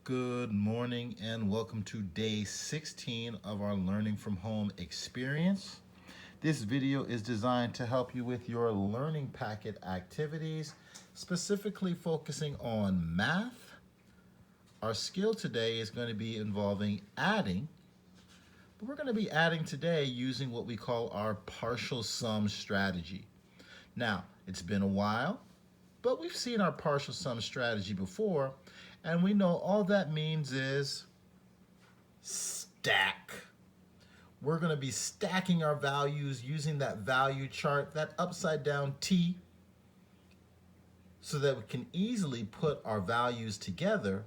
Good morning and welcome to day 16 of our Learning from Home experience. This video is designed to help you with your learning packet activities, specifically focusing on math. Our skill today is going to be involving adding, but we're going to be adding today using what we call our partial sum strategy. Now, it's been a while, but we've seen our partial sum strategy before, and we know all that means is stack. We're going to be stacking our values using that value chart, that upside down T, so that we can easily put our values together,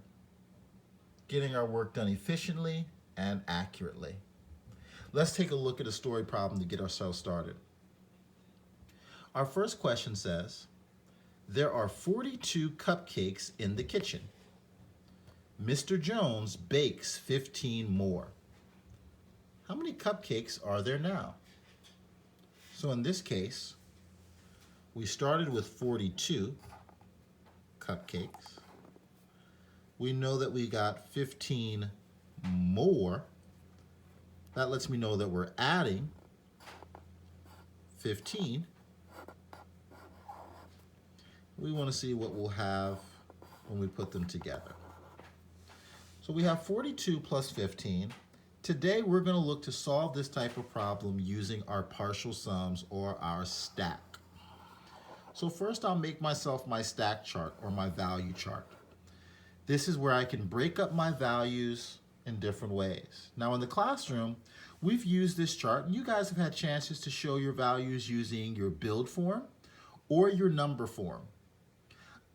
getting our work done efficiently and accurately. Let's take a look at a story problem to get ourselves started. Our first question says, there are 42 cupcakes in the kitchen. Mr. Jones bakes 15 more. How many cupcakes are there now? So in this case, we started with 42 cupcakes. We know that we got 15 more. That lets me know that we're adding 15. We want to see what we'll have when we put them together. So we have 42 plus 15. Today we're going to look to solve this type of problem using our partial sums or our stack. So first I'll make myself my stack chart or my value chart. This is where I can break up my values in different ways. Now in the classroom, we've used this chart and you guys have had chances to show your values using your build form or your number form.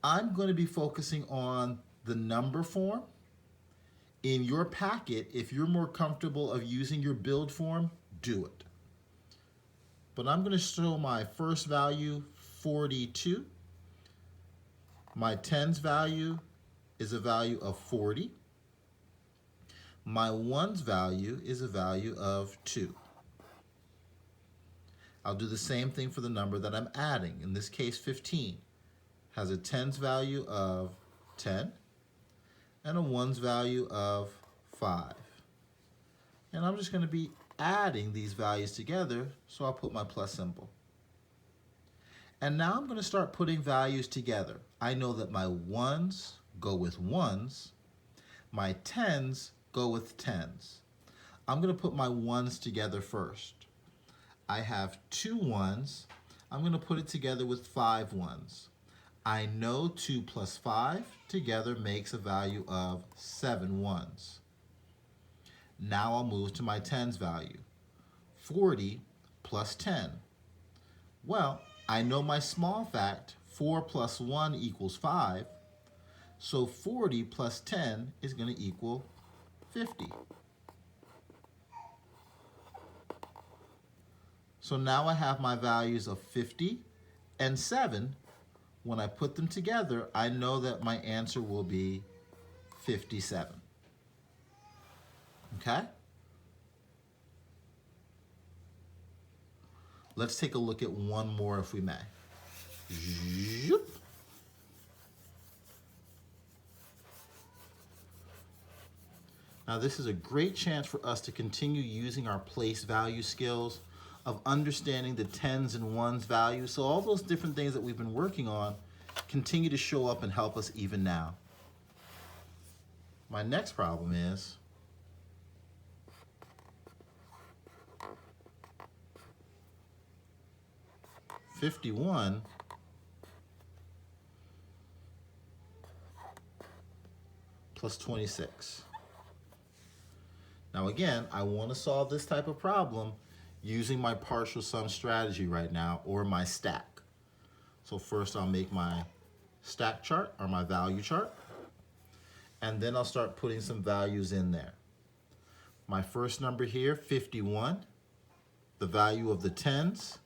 I'm going to be focusing on the number form. In your packet, if you're more comfortable of using your build form, do it. But I'm going to show my first value, 42. My tens value is a value of 40. My ones value is a value of 2. I'll do the same thing for the number that I'm adding. In this case, 15 has a tens value of 10. And a ones value of 5. And I'm just going to be adding these values together, so I'll put my plus symbol. And now I'm going to start putting values together. I know that my ones go with ones, my tens go with tens. I'm going to put my ones together first. I have 2 ones. I'm going to put it together with 5 ones. I know 2 plus 5 together makes a value of 7 ones. Now I'll move to my tens value. 40 plus 10. Well, I know my small fact, 4 plus 1 equals 5. So 40 plus 10 is going to equal 50. So now I have my values of 50 and 7. When I put them together, I know that my answer will be 57. Okay? Let's take a look at one more if we may. Zoop. Now this is a great chance for us to continue using our place value skills of understanding the tens and ones values. So all those different things that we've been working on continue to show up and help us even now. My next problem is $51 plus 26. Now again, I want to solve this type of problem using my partial sum strategy right now, or my stack. So first I'll make my stack chart, or my value chart, and then I'll start putting some values in there. My first number here, 51, the value of the tens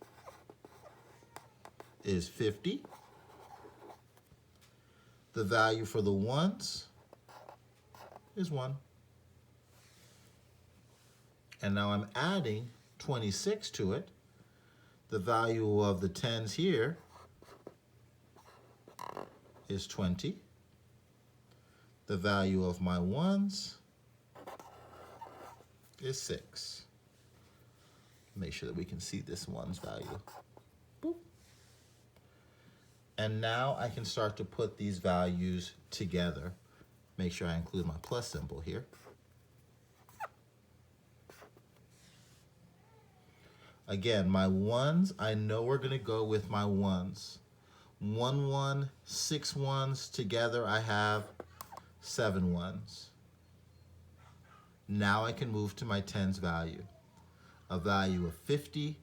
is 50. The value for the ones is 1. And now I'm adding 26 to it. The value of the tens here is 20. The value of my ones is 6. Make sure that we can see this one's value. Boop. And now I can start to put these values together. Make sure I include my plus symbol here. Again, my ones, I know we're going to go with my ones. 1, 1, 6 ones together, I have 7 ones. Now I can move to my tens value. A value of 50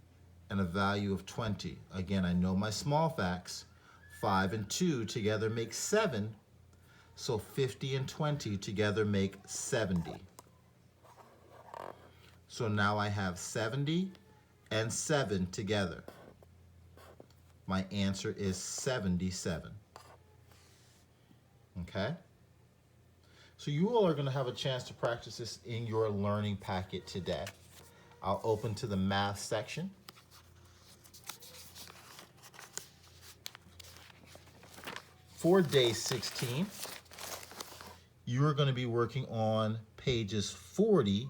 and a value of 20. Again, I know my small facts. 5 and 2 together make 7. So 50 and 20 together make 70. So now I have 70 and 7 together. My answer is 77. Okay? So you all are going to have a chance to practice this in your learning packet today. I'll open to the math section. For day 16, you are going to be working on pages 40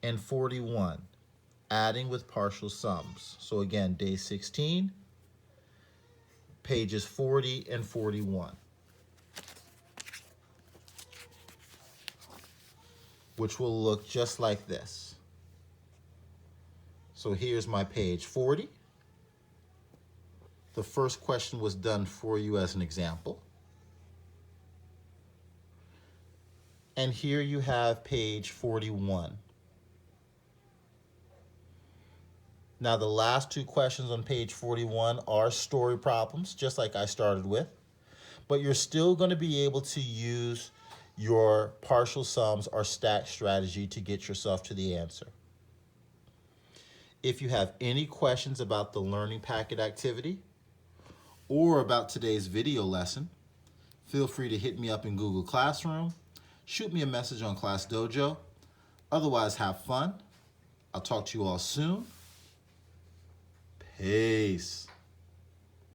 and 41, adding with partial sums. So again, day 16, pages 40 and 41, which will look just like this. So here's my page 40. The first question was done for you as an example. And here you have page 41. Now the last 2 questions on page 41 are story problems, just like I started with. But you're still going to be able to use your partial sums or stack strategy to get yourself to the answer. If you have any questions about the learning packet activity or about today's video lesson, feel free to hit me up in Google Classroom, shoot me a message on Class Dojo. Otherwise, have fun. I'll talk to you all soon. Peace.